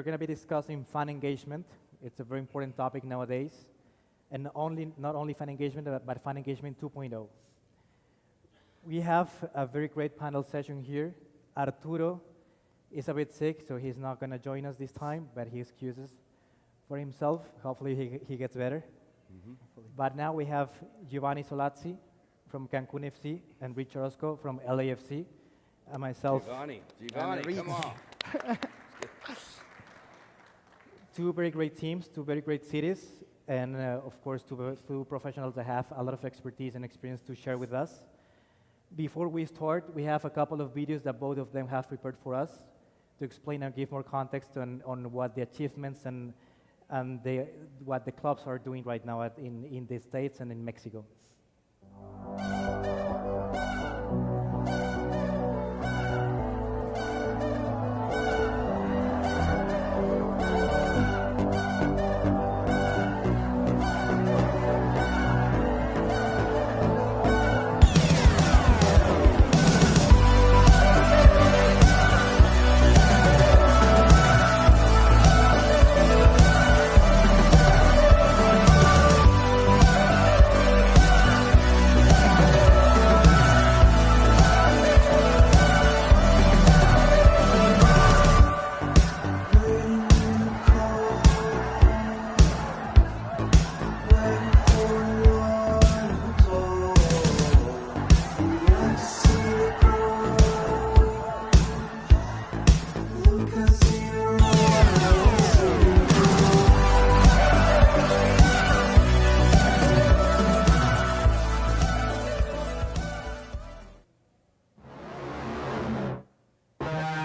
going to be discussing fan engagement. It's a very important topic nowadays. And not only fan engagement, but fan engagement 2.0. We have a very great panel session here. Arturo is a bit sick, so he's not going to join us this time, but he excuses for himself. Hopefully he gets better. But now we have Giovanni Solazzi from Cancun FC and Rich Orosco from LAFC, and myself. Giovanni, come on. Two very great teams, two very great cities, and of course two professionals that have a lot of expertise and experience to share with us. Before we start, we have a couple of videos that both of them have prepared for us to explain and give more context on what the achievements and what the clubs are doing right now in the States and in Mexico.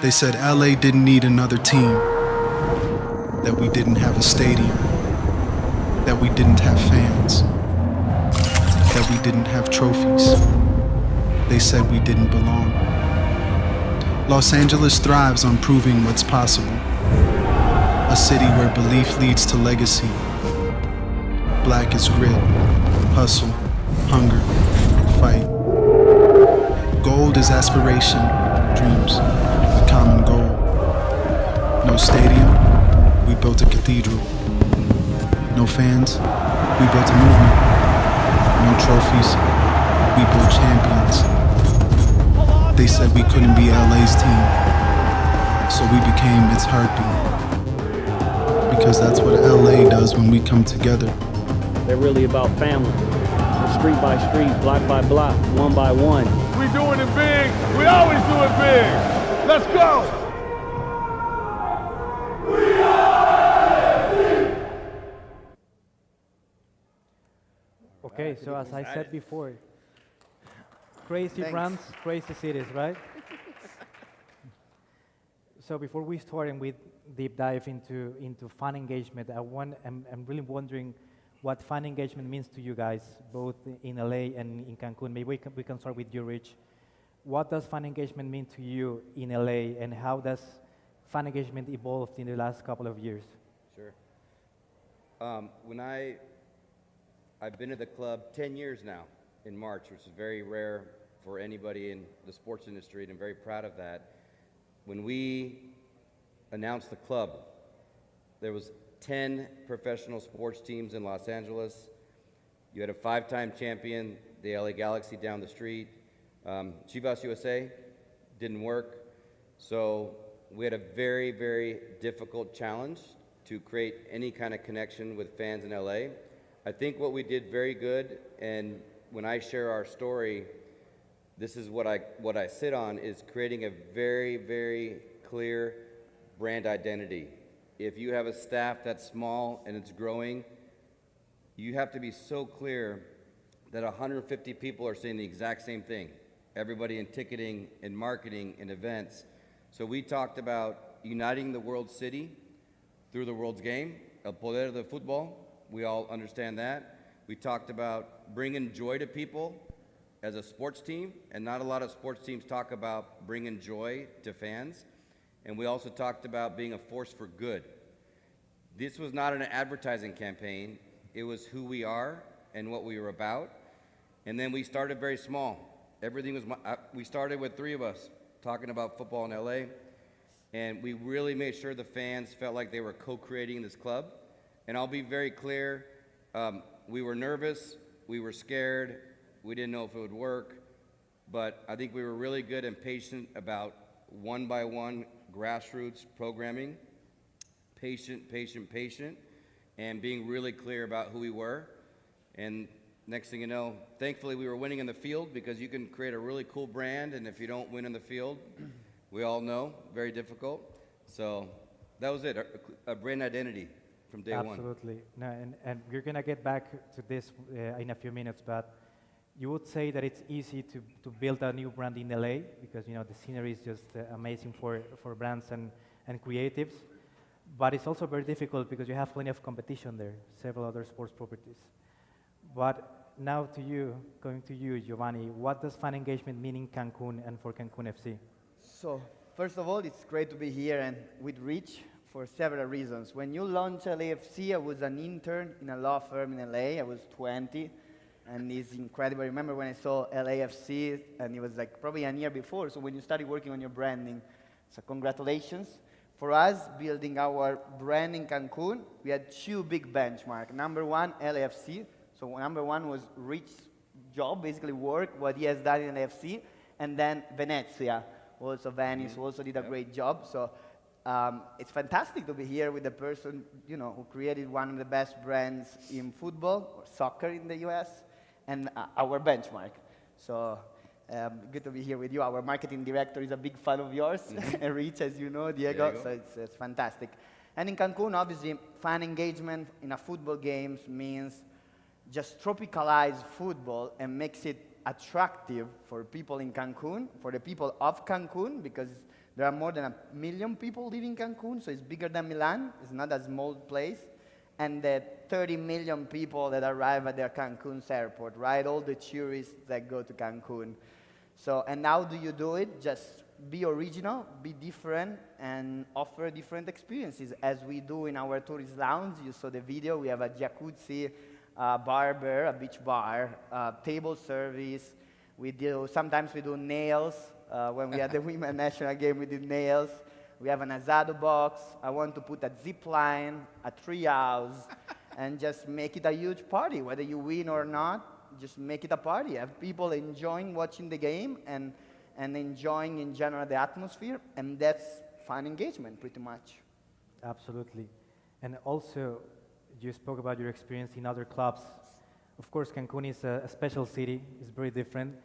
They said LA didn't need another team, that we didn't have a stadium, that we didn't have fans, that we didn't have trophies. They said we didn't belong. Los Angeles thrives on proving what's possible. A city where belief leads to legacy. Black is grit, hustle, hunger, fight. Gold is aspiration, dreams, a common goal. No stadium, we built a cathedral. No fans, we built a movement. No trophies, we built champions. They said we couldn't be LA's team, so we became its heartbeat. Because that's what LA does when we come together. They're really about family. Street by street, block by block, one by one. We doing it big. We always do it big. Let's go. Okay, so as I said before, crazy brands, crazy cities, right? So before we start and we deep dive into fan engagement, I'm really wondering what fan engagement means to you guys, both in LA and in Cancun. Maybe we can start with you, Rich. What does fan engagement mean to you in LA, and how does fan engagement evolved in the last couple of years? Sure. I've been at the club 10 years now in March, which is very rare for anybody in the sports industry, and I'm very proud of that. When we announced the club, there was 10 professional sports teams in Los Angeles. You had a 5-time champion, the LA Galaxy down the street. Chivas USA didn't work. So we had a very, very difficult challenge to create any kind of connection with fans in LA. I think what we did very good, and when I share our story, this is what I sit on, is creating a very, very clear brand identity. If you have a staff that's small and it's growing, you have to be so clear that 150 people are saying the exact same thing. Everybody in ticketing and marketing and events. So we talked about uniting the world city through the world's game, el poder del fútbol. We all understand that. We talked about bringing joy to people as a sports team, and not a lot of sports teams talk about bringing joy to fans. And we also talked about being a force for good. This was not an advertising campaign. It was who we are and what we were about. And then we started very small. Everything was, we started with 3 of us talking about football in LA. And we really made sure the fans felt like they were co-creating this club. And I'll be very clear, we were nervous, we were scared, we didn't know if it would work, but I think we were really good and patient about one-by-one grassroots programming, patient, and being really clear about who we were. And next thing you know, thankfully we were winning in the field, because you can create a really cool brand, and if you don't win in the field, we all know, very difficult. So that was it, a brand identity from day one. Absolutely. No, and we're going to get back to this in a few minutes, but you would say that it's easy to build a new brand in LA, because the scenery is just amazing for brands and creatives, but it's also very difficult because you have plenty of competition there, several other sports properties. But now going to you, Giovanni, what does fan engagement mean in Cancun and for Cancun FC? So, first of all, it's great to be here and with Rich for several reasons. When you launched LAFC, I was an intern in a law firm in LA. I was 20, and it's incredible. I remember when I saw LAFC, and it was like probably a year before. So when you started working on your branding, so congratulations. For us, building our brand in Cancun, we had two big benchmarks. Number one, LAFC. So number one was Rich's job, basically work, what he has done in LAFC, and then Venezia. Also Venice also did a great job. So it's fantastic to be here with the person who created one of the best brands in football or soccer in the US, and our benchmark. So good to be here with you. Our marketing director is a big fan of yours, Rich, as you know, Diego. So it's fantastic. And in Cancun, obviously, fan engagement in a football games means just tropicalize football and makes it attractive for people in Cancun, for the people of Cancun, because there are more than 1 million people living in Cancun, so it's bigger than Milan. It's not a small place. And the 30 million people that arrive at their Cancun's airport, right? All the tourists that go to Cancun. So, and how do you do it? Just be original, be different, and offer different experiences, as we do in our tourist lounge. You saw the video. We have a jacuzzi, barber, a beach bar, table service. Sometimes we do nails. When we had the women's national game, we did nails. We have an asado box. I want to put a zip line, a tree house, and just make it a huge party. Whether you win or not, just make it a party. Have people enjoying watching the game and enjoying in general the atmosphere, and that's fan engagement pretty much. Absolutely. And also, you spoke about your experience in other clubs. Of course, Cancun is a special city. It's very different.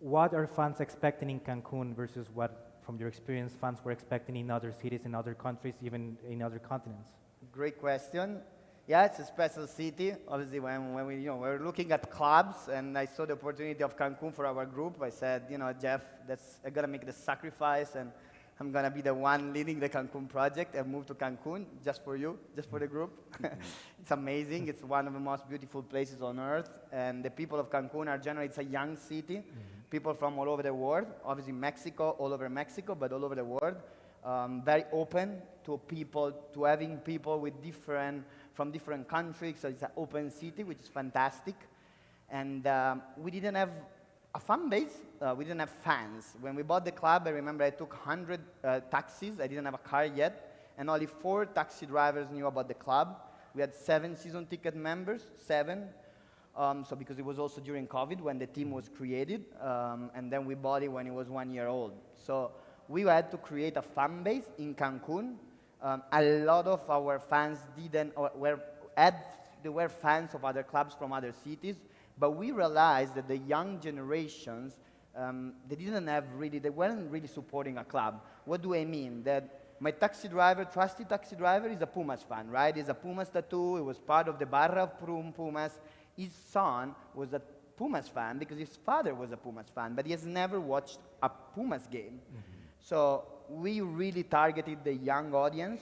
What are fans expecting in Cancun versus what, from your experience, fans were expecting in other cities, in other countries, even in other continents? Great question. Yeah, it's a special city. Obviously, when we were looking at clubs, and I saw the opportunity of Cancun for our group, I said, Jeff, I gotta make the sacrifice, and I'm gonna be the one leading the Cancun project and move to Cancun just for you, just for the group. It's amazing. It's one of the most beautiful places on earth, and the people of Cancun are generally, it's a young city. People from all over the world, obviously Mexico, all over Mexico, but all over the world. Very open to people, to having people from different countries, so it's an open city, which is fantastic. And we didn't have a fan base, we didn't have fans. When we bought the club, I remember I took 100 taxis. I didn't have a car yet, and only 4 taxi drivers knew about the club. We had 7 season ticket members, 7. So because it was also during COVID when the team was created, and then we bought it when it was 1 year old. So we had to create a fan base in Cancun. A lot of our fans were fans of other clubs from other cities, but we realized that the young generations, they weren't really supporting a club. What do I mean? That my trusty taxi driver, is a Pumas fan, right? He's a Pumas tattoo. He was part of the Barra of Pumas. His son was a Pumas fan because his father was a Pumas fan, but he has never watched a Pumas game. So we really targeted the young audience,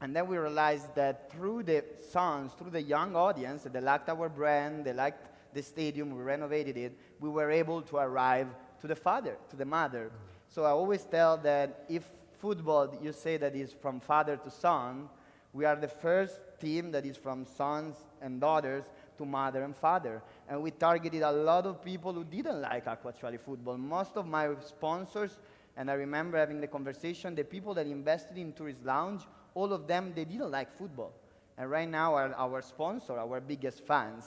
and then we realized that through the sons, through the young audience, they liked our brand, they liked the stadium, we renovated it, we were able to arrive to the father, to the mother. So I always tell that if football, you say that is from father to son, we are the first team that is from sons and daughters to mother and father. And we targeted a lot of people who didn't like actually football. Most of my sponsors And I remember having the conversation, the people that invested in Tourist Lounge, all of them, they didn't like football. And right now are our sponsor, our biggest fans.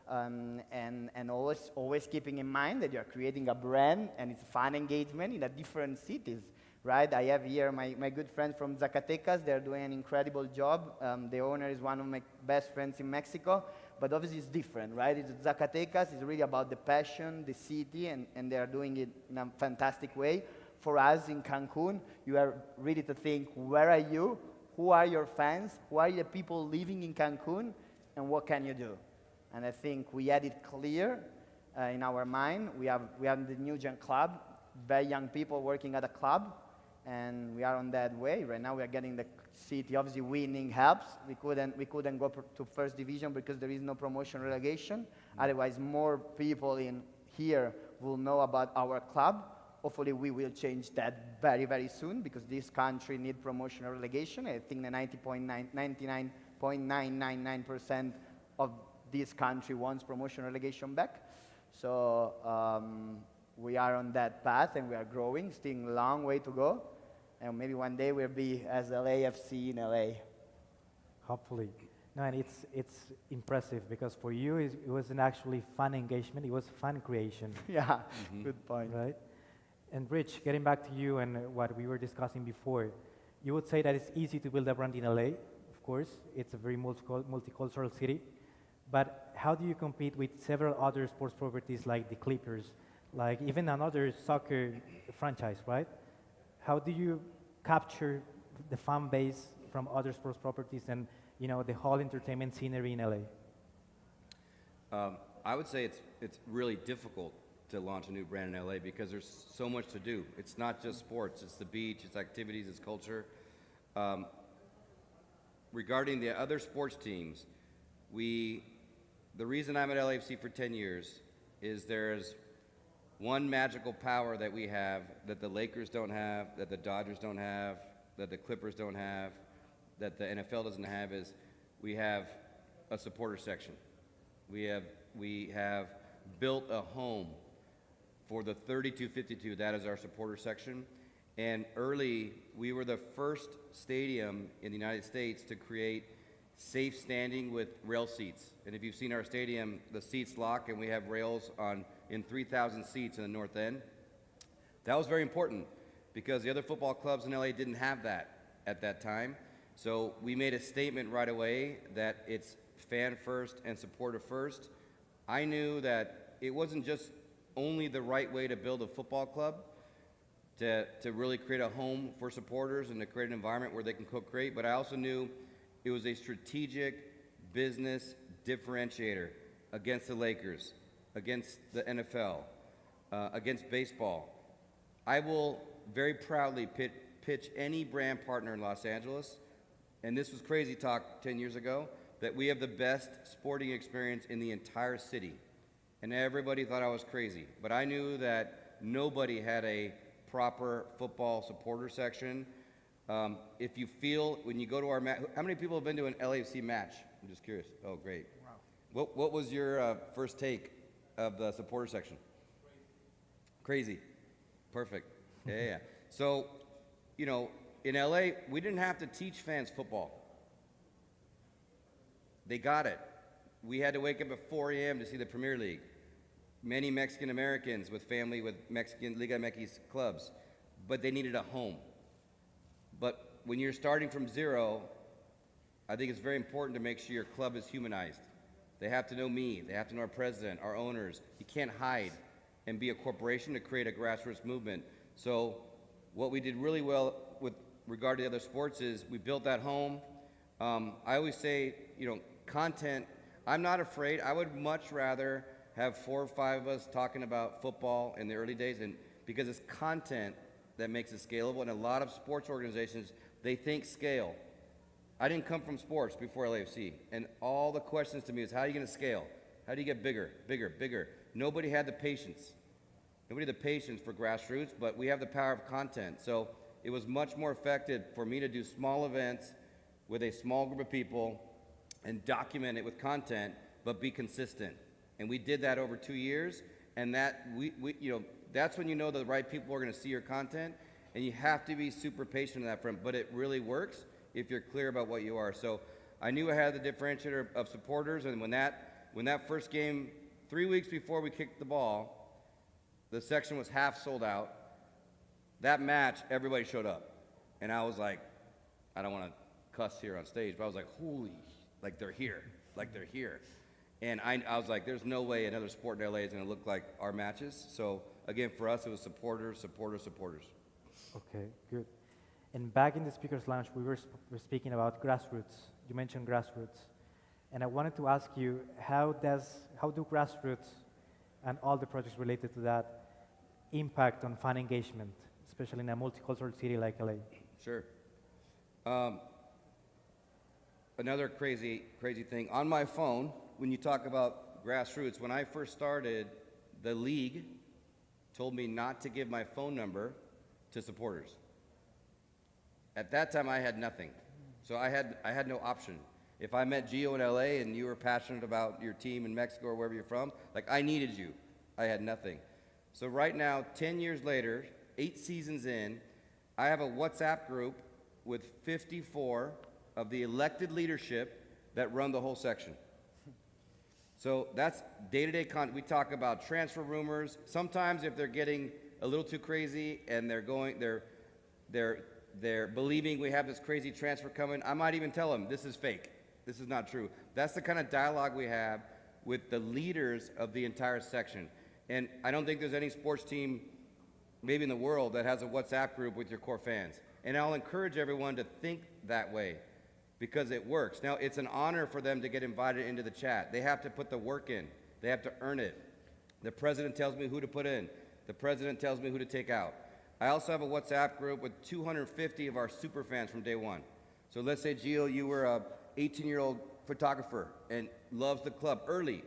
And always keeping in mind that you're creating a brand and it's fan engagement in a different cities, right? I have here my good friends from Zacatecas. They're doing an incredible job. The owner is one of my best friends in Mexico, but obviously it's different, right? It's Zacatecas. It's really about the passion, the city, and they're doing it in a fantastic way. For us in Cancun, you are really to think, where are you? Who are your fans? Who are the people living in Cancun? And what can you do? And I think we had it clear in our mind. We have the New Gen Club, very young people working at a club, and we are on that way. Right now we are getting the city, obviously winning helps. We couldn't go to first division because there is no promotion relegation. Otherwise, more people in here will know about our club. Hopefully we will change that very, very soon because this country needs promotion or relegation. I think the 99.999% of this country wants promotion or relegation back. So we are on that path and we are growing, still a long way to go. And maybe one day we'll be as LAFC in LA. Hopefully. No, and it's impressive because for you it wasn't actually fan engagement, it was fan creation. Yeah, good point. Right? And Rich, getting back to you and what we were discussing before, you would say that it's easy to build a brand in LA, of course. It's a very multicultural city. But how do you compete with several other sports properties like the Clippers, like even another soccer franchise, right? How do you capture the fan base from other sports properties and, you know, the whole entertainment scenery in LA? I would say it's really difficult to launch a new brand in LA because there's so much to do. It's not just sports, it's the beach, it's activities, it's culture. Regarding the other sports teams, the reason I'm at LAFC for 10 years is there's one magical power that we have that the Lakers don't have, that the Dodgers don't have, that the Clippers don't have, that the NFL doesn't have, is we have a supporter section. We have built a home for the 3252, that is our supporter section. And early, we were the first stadium in the United States to create safe standing with rail seats. And if you've seen our stadium, the seats lock and we have rails in 3,000 seats in the north end. That was very important because the other football clubs in LA didn't have that at that time. So we made a statement right away that it's fan first and supporter first. I knew that it wasn't just only the right way to build a football club, to really create a home for supporters and to create an environment where they can co-create, but I also knew it was a strategic business differentiator against the Lakers, against the NFL, against baseball. I will very proudly pitch any brand partner in Los Angeles, and this was crazy talk 10 years ago, that we have the best sporting experience in the entire city. And everybody thought I was crazy, but I knew that nobody had a proper football supporter section. If you feel, when you go to our match, how many people have been to an LAFC match? I'm just curious. Oh, great. Wow. What was your first take of the supporter section? Crazy. Perfect. Yeah. So, you know, in LA, we didn't have to teach fans football. They got it. We had to wake up at 4 a.m. to see the Premier League. Many Mexican Americans with family with Mexican Liga MX clubs, but they needed a home. But when you're starting from zero, I think it's very important to make sure your club is humanized. They have to know me. They have to know our president, our owners. You can't hide and be a corporation to create a grassroots movement. So what we did really well with regard to the other sports is we built that home. I always say, you know, content, I'm not afraid. I would much rather have 4 or 5 of us talking about football in the early days, and because it's content that makes it scalable. And a lot of sports organizations, they think scale. I didn't come from sports before LAFC, and all the questions to me is, how are you going to scale? How do you get bigger, bigger, bigger? Nobody had the patience. Nobody had the patience for grassroots, but we have the power of content. So it was much more effective for me to do small events with a small group of people and document it with content, but be consistent. And we did that over 2 years, and that you know, that's when you know the right people are going to see your content. And you have to be super patient on that front, but it really works if you're clear about what you are. So I knew I had the differentiator of supporters, and when that first game, 3 weeks before we kicked the ball, the section was half sold out. That match, everybody showed up. And I was like, I don't want to cuss here on stage, but I was like, holy, like they're here. And I was like, there's no way another sport in LA is going to look like our matches. So again, for us, it was supporters. Okay, good. And back in the speaker's lounge, we were speaking about grassroots. You mentioned grassroots. And I wanted to ask you, how do grassroots and all the projects related to that impact on fan engagement, especially in a multicultural city like LA? Sure. Another crazy thing. On my phone, when you talk about grassroots, when I first started, the league told me not to give my phone number to supporters. At that time, I had nothing. So I had no option. If I met Gio in LA and you were passionate about your team in Mexico or wherever you're from, like I needed you. I had nothing. So right now, 10 years later, 8 seasons in, I have a WhatsApp group with 54 of the elected leadership that run the whole section. So that's day-to-day content. We talk about transfer rumors. Sometimes if they're getting a little too crazy and they're believing we have this crazy transfer coming, I might even tell them, this is fake. This is not true. That's the kind of dialogue we have with the leaders of the entire section. And I don't think there's any sports team, maybe in the world, that has a WhatsApp group with your core fans. And I'll encourage everyone to think that way because it works. Now, it's an honor for them to get invited into the chat. They have to put the work in. They have to earn it. The president tells me who to put in. The president tells me who to take out. I also have a WhatsApp group with 250 of our super fans from day one. So let's say, Gio, you were a 18-year-old photographer and loves the club early,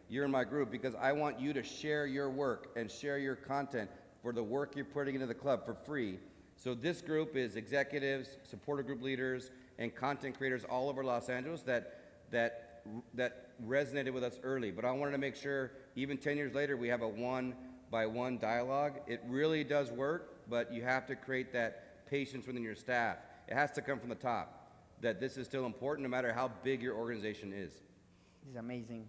you're in my group because I want you to share your work and share your content for the work you're putting into the club for free. So this group is executives, supporter group leaders, and content creators all over Los Angeles that resonated with us early. But I wanted to make sure, even 10 years later, we have a one-by-one dialogue. It really does work, but you have to create that patience within your staff. It has to come from the top. That this is still important no matter how big your organization is. It's amazing.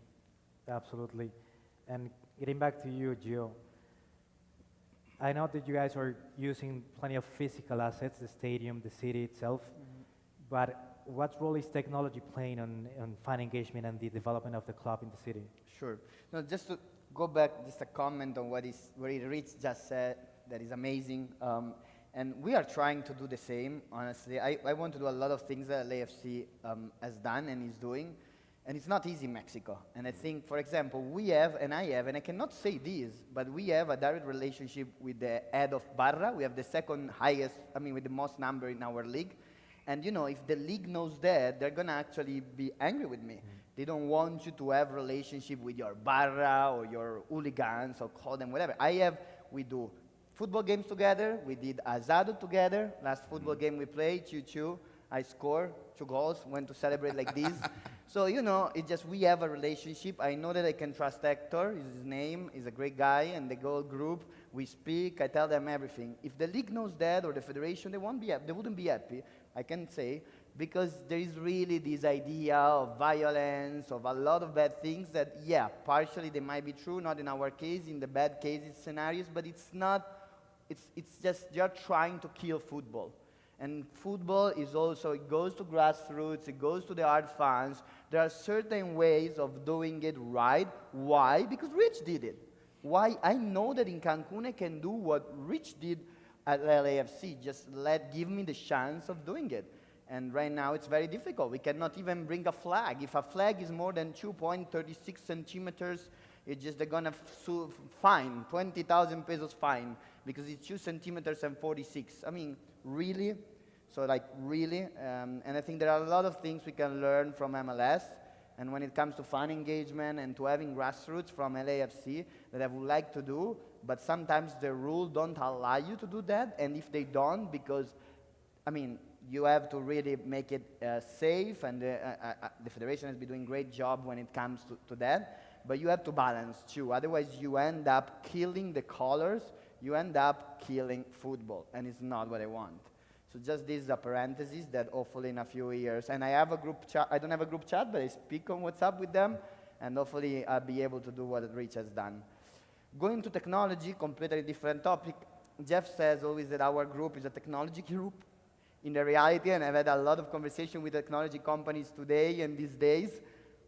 Absolutely. And getting back to you, Gio, I know that you guys are using plenty of physical assets, the stadium, the city itself, but what role is technology playing on fan engagement and the development of the club in the city? Sure. No, just to go back, just a comment on what Rich just said, that is amazing. And we are trying to do the same, honestly. I want to do a lot of things that LAFC has done and is doing, and it's not easy in Mexico. And I think, for example, we have, and I cannot say this, but we have a direct relationship with the head of Barra. We have the second highest, with the most number in our league. And if the league knows that, they're gonna actually be angry with me. They don't want you to have relationship with your Barra or your hooligans or call them whatever. We do football games together. We did asado together. Last football game we played, 2-2. I scored 2 goals, went to celebrate like this. So, it's just we have a relationship. I know that I can trust Hector, is his name. He's a great guy, and the whole group, we speak, I tell them everything. If the league knows that or the federation, they wouldn't be happy, I can say, because there is really this idea of violence, of a lot of bad things that, yeah, partially they might be true, not in our case, in the bad cases scenarios, but it's not. It's just they're trying to kill football. And football is also, it goes to grassroots, it goes to the hard fans. There are certain ways of doing it right. Why? Because Rich did it. Why? I know that in Cancun I can do what Rich did at LAFC. Just give me the chance of doing it. And right now it's very difficult. We cannot even bring a flag. If a flag is more than 2.36 centimeters, they're gonna fine, 20,000 pesos fine, because it's 2 centimeters and 46. Really? So really? And I think there are a lot of things we can learn from MLS. And when it comes to fan engagement and to having grassroots from LAFC that I would like to do, but sometimes the rules don't allow you to do that. And if they don't, because, you have to really make it safe, and the federation has been doing a great job when it comes to that. But you have to balance too. Otherwise, you end up killing the colors you end up killing football, and it's not what I want. So just this is a parenthesis that hopefully in a few years, and I have a group chat, I don't have a group chat, but I speak on WhatsApp with them, and hopefully I'll be able to do what Rich has done. Going to technology, completely different topic. Jeff says always that our group is a technology group. In the reality, and I've had a lot of conversation with technology companies today and these days,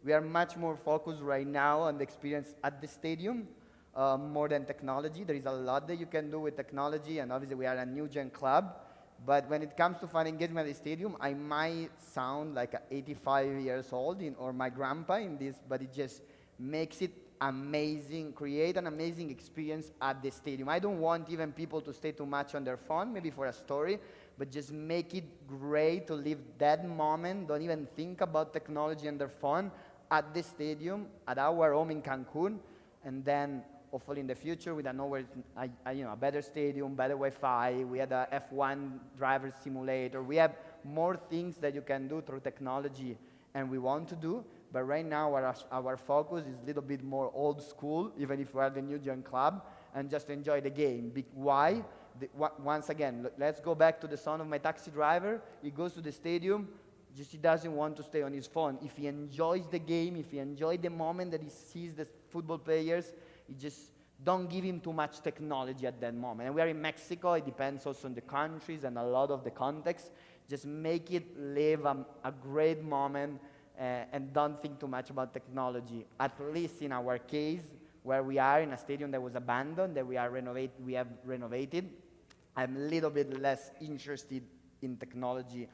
we are much more focused right now on the experience at the stadium, more than technology. There is a lot that you can do with technology, and obviously we are a new gen club. But when it comes to fan engagement at the stadium, I might sound like 85 years old or my grandpa in this, but it just makes it amazing, create an amazing experience at the stadium. I don't want even people to stay too much on their phone, maybe for a story, but just make it great to live that moment. Don't even think about technology and their phone at the stadium, at our home in Cancun, and then hopefully in the future, we don't know where, a better stadium, better Wi-Fi. We had a F1 driver simulator. We have more things that you can do through technology, and we want to do. But right now, our focus is a little bit more old school, even if we are the new gen club, and just enjoy the game. Why? Once again, let's go back to the son of my taxi driver. He goes to the stadium, just he doesn't want to stay on his phone. If he enjoys the game, if he enjoys the moment that he sees the football players, you just don't give him too much technology at that moment. And we are in Mexico. It depends also on the countries and a lot of the context. Just make it live a great moment and don't think too much about technology. At least in our case, where we are in a stadium that was abandoned, that we have renovated, I'm a little bit less interested in technology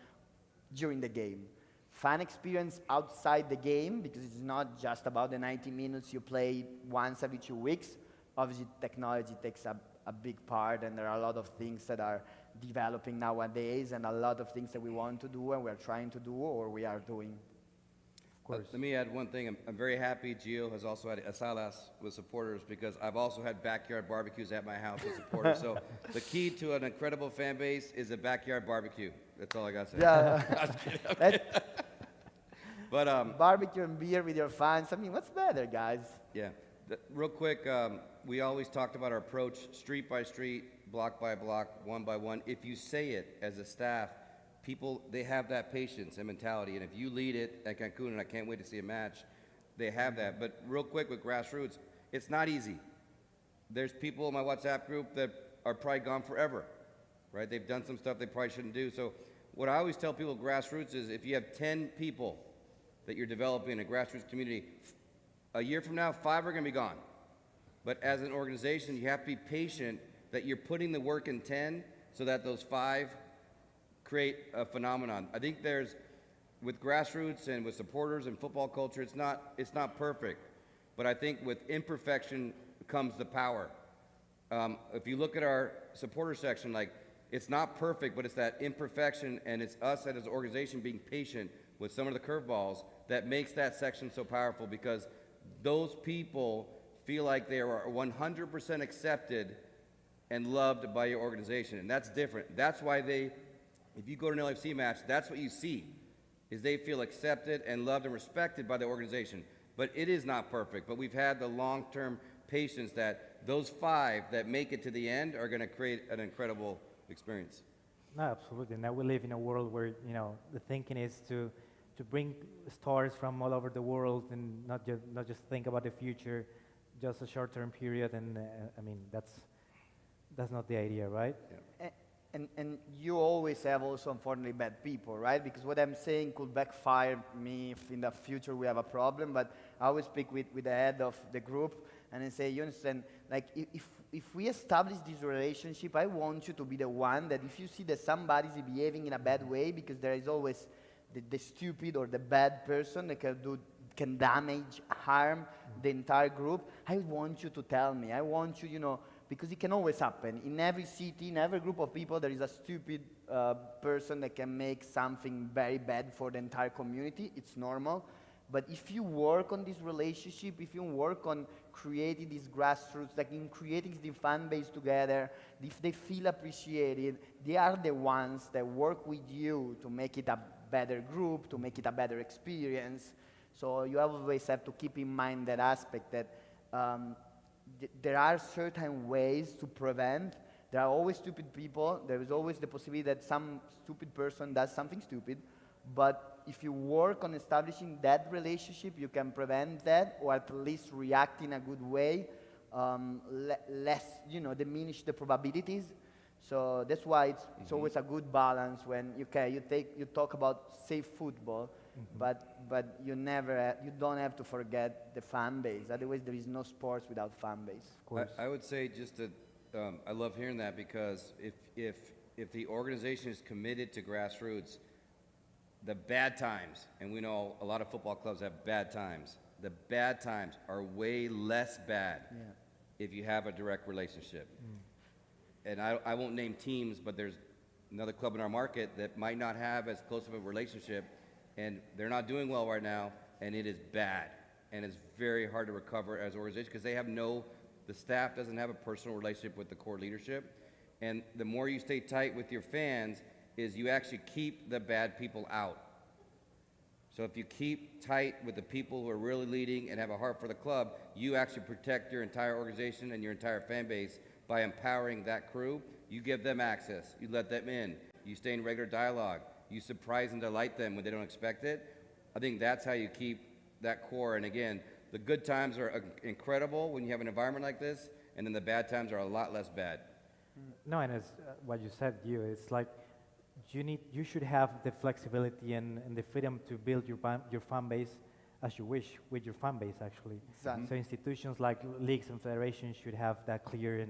during the game. Fan experience outside the game, because it's not just about the 90 minutes you play once every 2 weeks. Obviously, technology takes a big part, and there are a lot of things that are developing nowadays, and a lot of things that we want to do, and we're trying to do, or we are doing. Of course. Let me add one thing. I'm very happy Gio has also had asalas with supporters, because I've also had backyard barbecues at my house with supporters. So the key to an incredible fan base is a backyard barbecue. That's all I got to say. Yeah. But barbecue and beer with your fans. I mean, what's better, guys? Yeah. Real quick, we always talked about our approach, street by street, block by block, one by one. If you say it as a staff, people, they have that patience and mentality. And if you lead it at Cancun, and I can't wait to see a match, they have that. But real quick with grassroots, it's not easy. There's people in my WhatsApp group that are probably gone forever, right? They've done some stuff they probably shouldn't do. So what I always tell people grassroots is, if you have 10 people that you're developing in a grassroots community, a year from now, 5 are going to be gone. But as an organization, you have to be patient that you're putting the work in 10 so that those 5 create a phenomenon. I think with grassroots and with supporters and football culture, it's not perfect. But I think with imperfection comes the power. If you look at our supporter section, it's not perfect, but it's that imperfection, and it's us as an organization being patient with some of the curveballs that makes that section so powerful, because those people feel like they are 100% accepted and loved by your organization, and that's different. That's why if you go to an LAFC match, that's what you see, is they feel accepted and loved and respected by the organization. But it is not perfect, but we've had the long-term patience that those 5 that make it to the end are going to create an incredible experience. No, absolutely. Now we live in a world where, the thinking is to bring stars from all over the world and not just think about the future, just a short-term period. And that's not the idea, right? Yeah. And you always have also, unfortunately, bad people, right? Because what I'm saying could backfire me if in the future we have a problem. But I always speak with the head of the group, and I say, you understand, if we establish this relationship, I want you to be the one that if you see that somebody's behaving in a bad way, because there is always the stupid or the bad person that can damage, harm the entire group, I want you to tell me. I want you, because it can always happen. In every city, in every group of people, there is a stupid person that can make something very bad for the entire community. It's normal. But if you work on this relationship, if you work on creating these grassroots, in creating the fan base together, if they feel appreciated, they are the ones that work with you to make it a better group, to make it a better experience. So you always have to keep in mind that aspect, that there are certain ways to prevent. There are always stupid people. There is always the possibility that some stupid person does something stupid. But if you work on establishing that relationship, you can prevent that, or at least react in a good way, less, diminish the probabilities. So that's why it's always a good balance when you talk about safe football, but you don't have to forget the fan base. Otherwise, there is no sports without fan base. Of course. I would say just that I love hearing that, because if the organization is committed to grassroots, the bad times, and we know a lot of football clubs have bad times, the bad times are way less bad if you have a direct relationship. And I won't name teams, but there's another club in our market that might not have as close of a relationship, and they're not doing well right now, and it is bad. And it's very hard to recover as an organization because the staff doesn't have a personal relationship with the core leadership. And the more you stay tight with your fans, is you actually keep the bad people out. So if you keep tight with the people who are really leading and have a heart for the club, you actually protect your entire organization and your entire fan base by empowering that crew. You give them access, you let them in, you stay in regular dialogue, you surprise and delight them when they don't expect it. I think that's how you keep that core. And again, the good times are incredible when you have an environment like this, and then the bad times are a lot less bad. No, and it's what you said, it's like you should have the flexibility and the freedom to build your fan base as you wish with your fan base, actually. Exactly. So institutions like leagues and federations should have that clear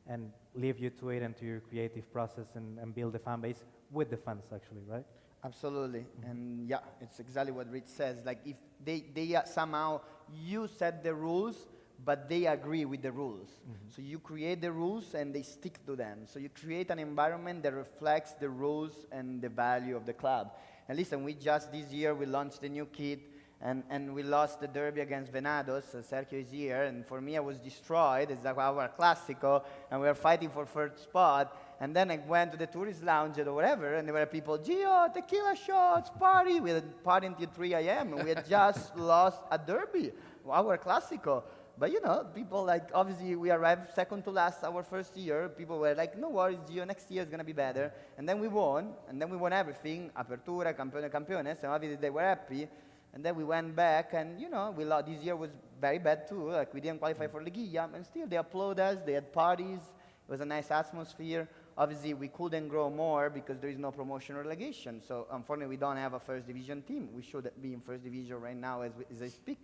and leave you to it and to your creative process and build the fan base with the fans, actually, right? Absolutely. And yeah, it's exactly what Rich says. Like if they somehow, you set the rules, but they agree with the rules. So you create the rules and they stick to them. So you create an environment that reflects the rules and the value of the club. And listen, this year we launched the new kit, and we lost the derby against Venados. Sergio is here, and for me I was destroyed. It's like our Classico, and we were fighting for first spot. And then I went to the tourist lounge or whatever, and there were people, Gio, tequila shots, party. We had party until 3 a.m., and we had just lost a derby, our Classico. But people obviously we arrived second to last our first year. People were like, no worries, Gio, next year is going to be better. And then we won everything, Apertura, Campione, Campiones, and obviously they were happy. And then we went back, and we lost. This year was very bad too. Like we didn't qualify for Liguilla, and still they applaud us. They had parties. It was a nice atmosphere. Obviously, we couldn't grow more because there is no promotion or relegation. So unfortunately, we don't have a first division team. We should be in first division right now as I speak.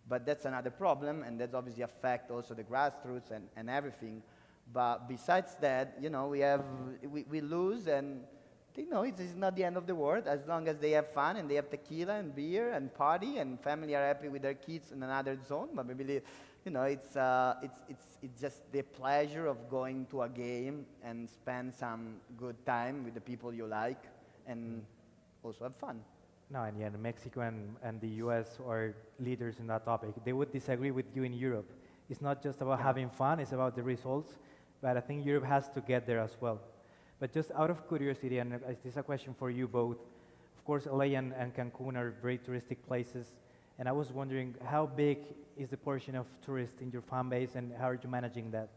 But that's another problem, and that obviously affects also the grassroots and everything. But besides that, we lose, and it's not the end of the world as long as they have fun and they have tequila and beer and party and family are happy with their kids in another zone. But maybe it's just the pleasure of going to a game and spend some good time with the people you like and also have fun. No, and Mexico and the US are leaders in that topic. They would disagree with you in Europe. It's not just about having fun, it's about the results, but I think Europe has to get there as well. But just out of curiosity, and this is a question for you both, of course, LA and Cancun are very touristic places, and I was wondering how big is the portion of tourists in your fan base, and how are you managing that?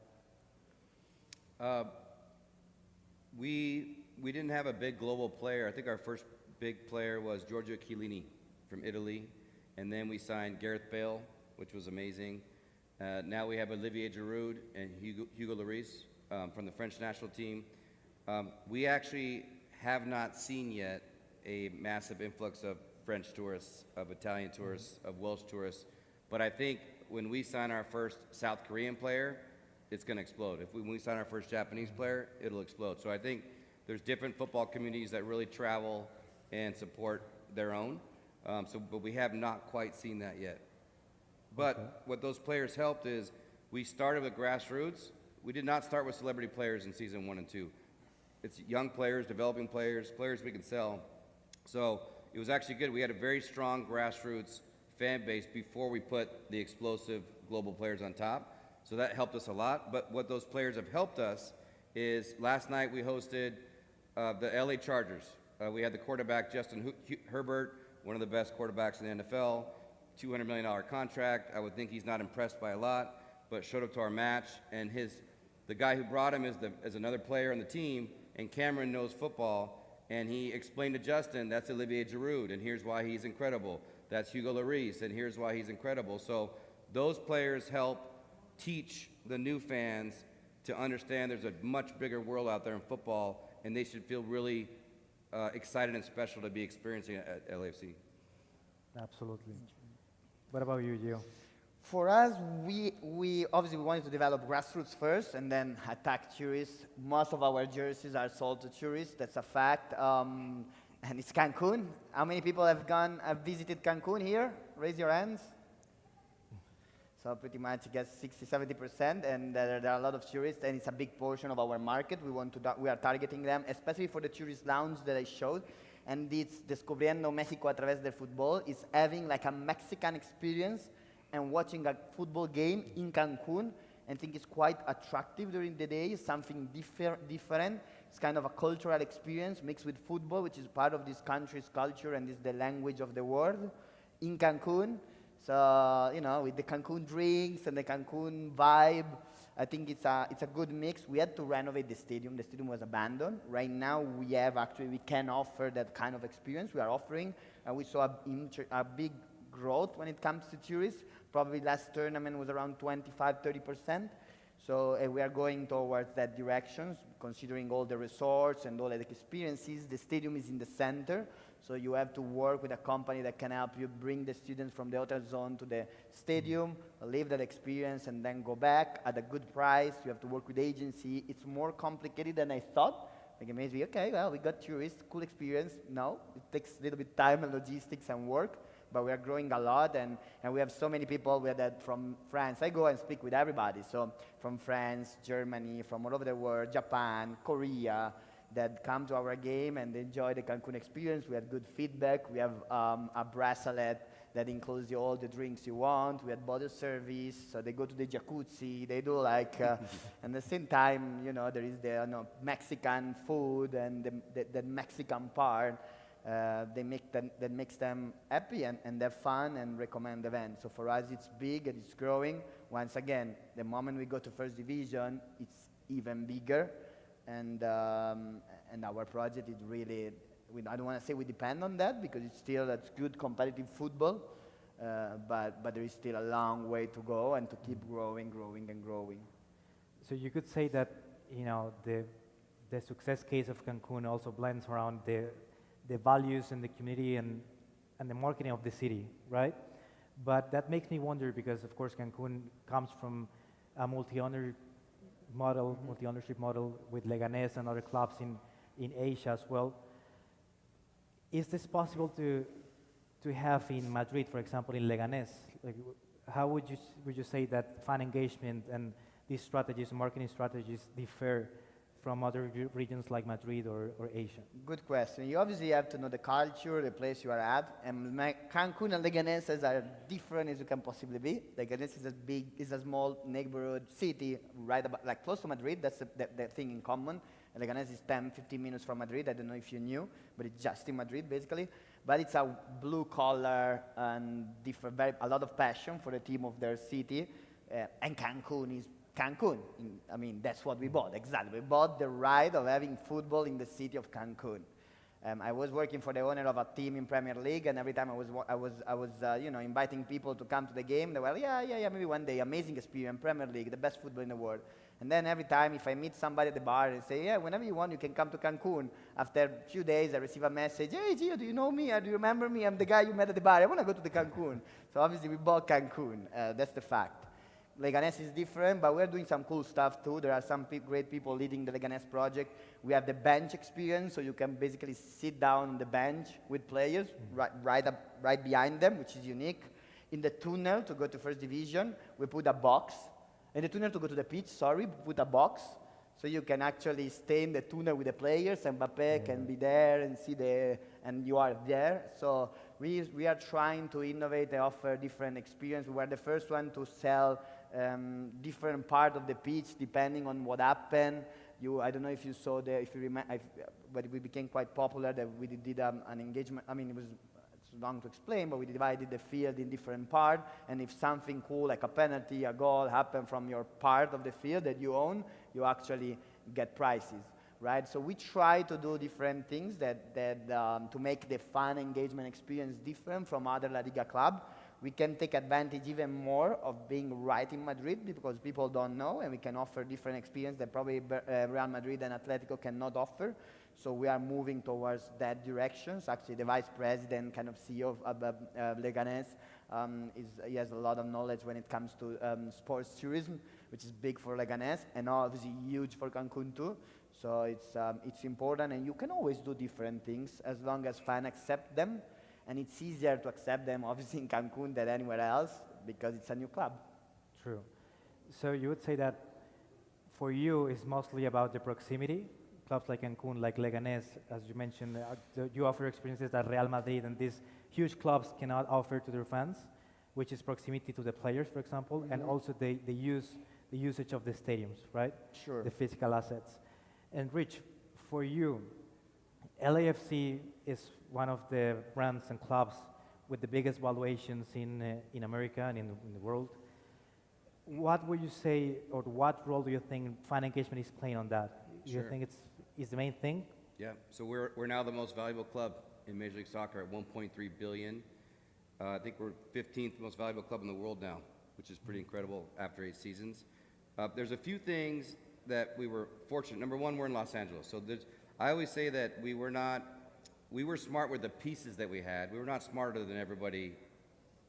We didn't have a big global player. I think our first big player was Giorgio Chiellini from Italy, and then we signed Gareth Bale, which was amazing. Now we have Olivier Giroud and Hugo Lloris from the French national team. We actually have not seen yet a massive influx of French tourists, of Italian tourists, of Welsh tourists, but I think when we sign our first South Korean player, it's going to explode. When we sign our first Japanese player, it'll explode. So I think there's different football communities that really travel and support their own, but we have not quite seen that yet. But what those players helped is we started with grassroots. We did not start with celebrity players in season 1 and 2. It's young players, developing players, players we can sell. So it was actually good. We had a very strong grassroots fan base before we put the explosive global players on top. So that helped us a lot. But what those players have helped us is last night we hosted the LA Chargers. We had the quarterback, Justin Herbert, one of the best quarterbacks in the NFL, $200 million contract. I would think he's not impressed by a lot. but showed up to our match, and the guy who brought him is another player on the team, and Cameron knows football, and he explained to Justin, that's Olivier Giroud, and here's why he's incredible. That's Hugo Lloris, and here's why he's incredible. So those players help teach the new fans to understand there's a much bigger world out there in football, and they should feel really excited and special to be experiencing it at LAFC. Absolutely. What about you, Gio? For us, we obviously wanted to develop grassroots first and then attack tourists. Most of our jerseys are sold to tourists, that's a fact. And it's Cancun. How many people have visited Cancun here? Raise your hands. So pretty much, I guess 60-70%, and there are a lot of tourists, and it's a big portion of our market. We are targeting them, especially for the tourist lounge that I showed. And it's Descubriendo México a través del fútbol. It's having like a Mexican experience and watching a football game in Cancun. I think it's quite attractive during the day. It's something different. It's kind of a cultural experience mixed with football, which is part of this country's culture and is the language of the world in Cancun. So, you know, with the Cancun drinks and the Cancun vibe, I think it's a good mix. We had to renovate the stadium. The stadium was abandoned. Right now, we can offer that kind of experience. We are offering, and we saw a big growth when it comes to tourists. Probably last tournament was around 25-30%. So we are going towards that direction, considering all the resorts and all the experiences. The stadium is in the center, so you have to work with a company that can help you bring the students from the hotel zone to the stadium, live that experience, and then go back at a good price. You have to work with agency. It's more complicated than I thought. Like, maybe, okay, well, we got tourists, cool experience. No, it takes a little bit time and logistics and work. But we are growing a lot, and we have so many people that from France. I go and speak with everybody, so from France, Germany, from all over the world, Japan, Korea, that come to our game and enjoy the Cancun experience. We have good feedback. We have a bracelet that includes all the drinks you want. We have bottle service, so they go to the jacuzzi. They do like, and at the same time, you know, there is the Mexican food and the Mexican part. That makes them happy and have fun and recommend the event. So for us, it's big and it's growing. Once again, the moment we go to first division, it's even bigger. And our project is really, I don't want to say we depend on that because that's good competitive football, but there is still a long way to go and to keep growing. So you could say that, you know, the success case of Cancun also blends around the values and the community and the marketing of the city, right? But that makes me wonder because, of course, Cancun comes from a multi-ownership model with Leganés and other clubs in Asia as well. Is this possible to have in Madrid, for example, in Leganés? Like, how would you say that fan engagement and these strategies, marketing strategies, differ from other regions like Madrid or Asia? Good question. You obviously have to know the culture, the place you are at, and Cancun and Leganés are different as you can possibly be. Leganés is a small neighborhood city right about, like close to Madrid. That's the thing in common. And Leganés is 10-15 minutes from Madrid. I don't know if you knew, but it's just in Madrid basically. But it's a blue collar and a lot of passion for the team of their city. And Cancun is Cancun. I mean, that's what we bought, exactly. We bought the right of having football in the city of Cancun. I was working for the owner of a team in Premier League, and every time I was inviting people to come to the game, they were, yeah, maybe one day, amazing experience, Premier League, the best football in the world. And then every time, if I meet somebody at the bar and say, yeah, whenever you want, you can come to Cancun. After a few days, I receive a message, hey, Gio, do you know me? Do you remember me? I'm the guy you met at the bar. I want to go to the Cancun. So obviously, we bought Cancun. That's the fact. Leganés is different, but we're doing some cool stuff too. There are some great people leading the Leganés project. We have the bench experience, so you can basically sit down on the bench with players right behind them, which is unique. In the tunnel to go to first division, we put a box. In the tunnel to go to the pitch, we put a box. So you can actually stay in the tunnel with the players, and Mbappé can be there and and you are there. So we are trying to innovate and offer different experience. We were the first one to sell different part of the pitch depending on what happened. I don't know if you saw but we became quite popular that we did an engagement. I mean, it was long to explain, but we divided the field in different parts, and if something cool, like a penalty, a goal, happen from your part of the field that you own, you actually get prizes, right? So we try to do different things to make the fan engagement experience different from other La Liga club. We can take advantage even more of being right in Madrid because people don't know, and we can offer different experience that probably Real Madrid and Atletico cannot offer. So we are moving towards that direction. So actually, the vice president, kind of CEO of Leganés, he has a lot of knowledge when it comes to sports tourism, which is big for Leganés, and obviously huge for Cancun too. So it's important, and you can always do different things as long as fans accept them. And it's easier to accept them, obviously, in Cancun than anywhere else because it's a new club. True. So you would say that for you, it's mostly about the proximity. Clubs like Cancun, like Leganés, as you mentioned, you offer experiences that Real Madrid and these huge clubs cannot offer to their fans, which is proximity to the players, for example, and also the usage of the stadiums, right? Sure. The physical assets. And Rich, for you, LAFC is one of the brands and clubs with the biggest valuations in America and in the world. What would you say, or what role do you think fan engagement is playing on that? Do you think it's the main thing? Yeah, so we're now the most valuable club in Major League Soccer at 1.3 billion. I think we're 15th most valuable club in the world now, which is pretty incredible after 8 seasons. There's a few things that we were fortunate. Number one, we're in Los Angeles. So I always say that we were smart with the pieces that we had. We were not smarter than everybody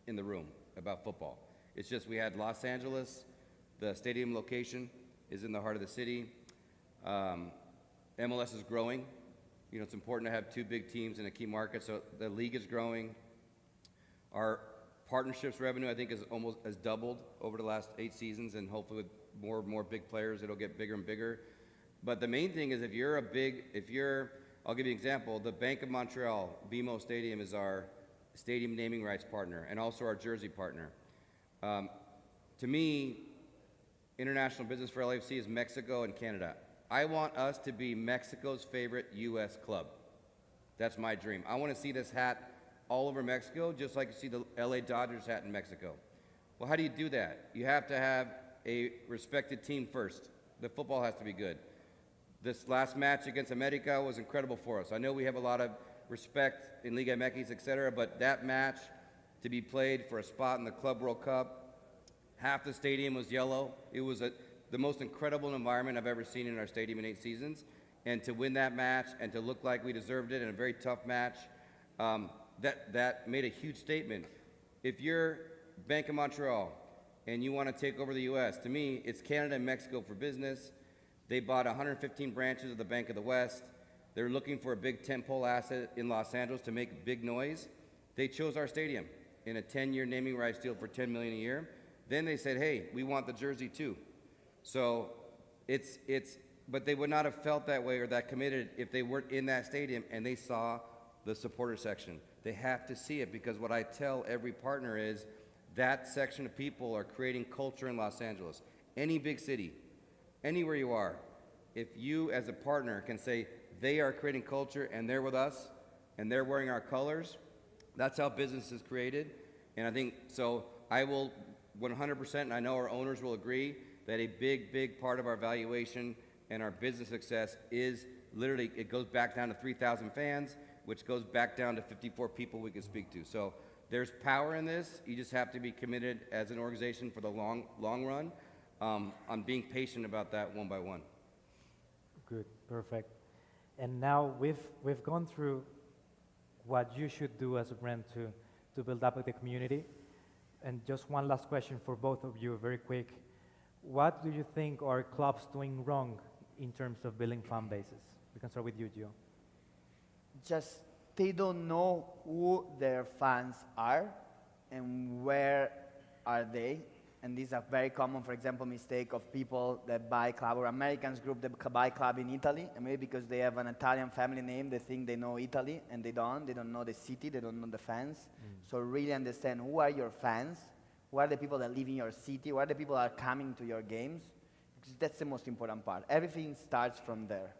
in the room about football. It's just we had Los Angeles, the stadium location is in the heart of the city. MLS is growing. You know, it's important to have 2 big teams in a key market, so the league is growing. Our partnerships revenue, I think, has doubled over the last 8 seasons, and hopefully with more and more big players, it'll get bigger and bigger. But the main thing is I'll give you an example. The Bank of Montreal, BMO Stadium, is our stadium naming rights partner and also our jersey partner. To me, international business for LAFC is Mexico and Canada. I want us to be Mexico's favorite U.S. club. That's my dream. I want to see this hat all over Mexico, just like you see the LA Dodgers hat in Mexico. Well, how do you do that? You have to have a respected team first. The football has to be good. This last match against America was incredible for us. I know we have a lot of respect in Liga MX, et cetera, but that match to be played for a spot in the Club World Cup, half the stadium was yellow. It was the most incredible environment I've ever seen in our stadium in 8 seasons. And to win that match and to look like we deserved it in a very tough match, that made a huge statement. If you're Bank of Montreal and you want to take over the U.S., to me, it's Canada and Mexico for business. They bought 115 branches of the Bank of the West. They're looking for a big tentpole asset in Los Angeles to make big noise. They chose our stadium in a 10-year naming rights deal for $10 million a year. Then they said, hey, we want the jersey too. So but they would not have felt that way or that committed if they weren't in that stadium and they saw the supporter section. They have to see it, because what I tell every partner is that section of people are creating culture in Los Angeles. Any big city, anywhere you are, if you as a partner can say they are creating culture and they're with us and they're wearing our colors, that's how business is created. And I think, so I will 100%, and I know our owners will agree, that a big part of our valuation and our business success is literally, it goes back down to 3,000 fans, which goes back down to 54 people we can speak to. So there's power in this. You just have to be committed as an organization for the long run. I'm being patient about that one by one. Good, perfect. And now we've gone through what you should do as a brand to build up the community. And just one last question for both of you, very quick. What do you think are clubs doing wrong in terms of building fan bases? We can start with you, Gio. Just they don't know who their fans are and where are they. And these are very common, for example, mistake of people that buy club, or Americans group that buy club in Italy, and maybe because they have an Italian family name, they think they know Italy, and they don't. They don't know the city, they don't know the fans. So really understand who are your fans, who are the people that live in your city, who are the people that are coming to your games, because that's the most important part. Everything starts from there.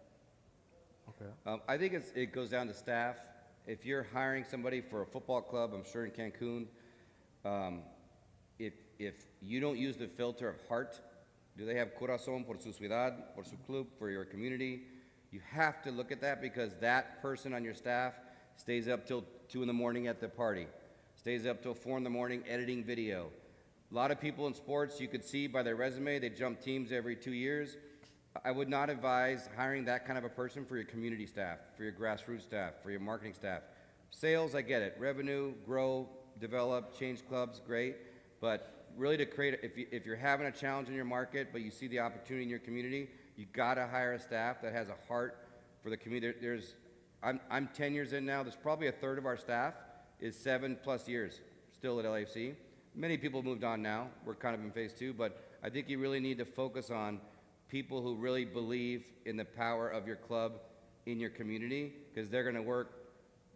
Okay. I think it goes down to staff if you're hiring somebody for a football club, I'm sure in Cancun, if you don't use the filter of heart, do they have corazón por su ciudad, por su club, for your community? You have to look at that because that person on your staff stays up till 2 in the morning at the party, stays up till 4 in the morning editing video. A lot of people in sports, you could see by their resume, they jump teams every 2 years. I would not advise hiring that kind of a person for your community staff, for your grassroots staff, for your marketing staff. Sales, I get it. Revenue, grow, develop, change clubs, great. But really to create, if you're having a challenge in your market, but you see the opportunity in your community, you gotta hire a staff that has a heart for the community. I'm 10 years in now. There's probably a third of our staff is 7+ years still at LAFC. Many people moved on now. We're kind of in phase 2, but I think you really need to focus on people who really believe in the power of your club in your community, because they're gonna work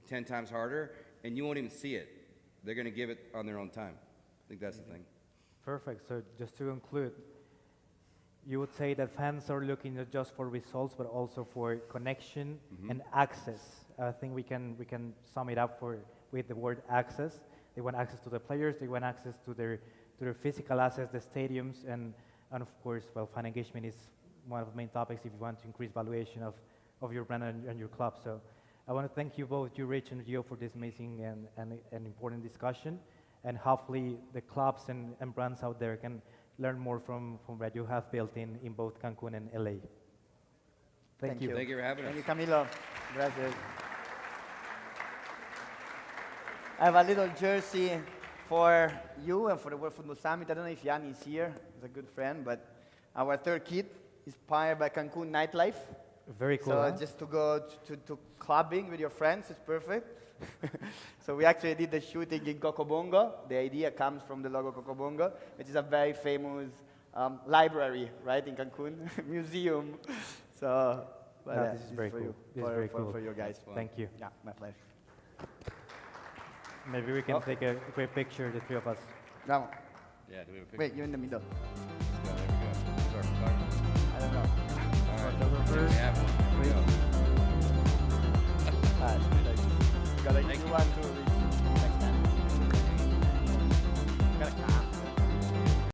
10 times harder and you won't even see it. They're gonna give it on their own time. I think that's the thing. Perfect. So just to conclude, you would say that fans are looking not just for results, but also for connection and access. I think we can sum it up with the word access. They want access to the players. They want access to their physical assets, the stadiums, and of course, well, fan engagement is one of the main topics if you want to increase valuation of your brand and your club. So I want to thank you both, you, Rich and Gio, for this amazing and important discussion. And hopefully the clubs and brands out there can learn more from what you have built in both Cancun and LA. Thank you. Thank you for having us. Thank you, Camilo. Gracias. I have a little jersey for you and for the World Football Summit. I don't know if Yanni is here. He's a good friend, but our third kid is inspired by Cancun nightlife. Very cool. So just to go to clubbing with your friends is perfect. So we actually did the shooting in Cocobongo. The idea comes from the logo Cocobongo, which is a very famous library, right, in Cancun, museum. So, but No, this is very for cool. you, This is very cool. for you guys. Thank you. Yeah, my pleasure. Maybe we can take a great picture, the three of us. Vamos. Yeah, do we have a picture? Wait, you're in the middle. Yeah, there we go. Start photography. I don't know. All right. Yeah, we have one. There we go.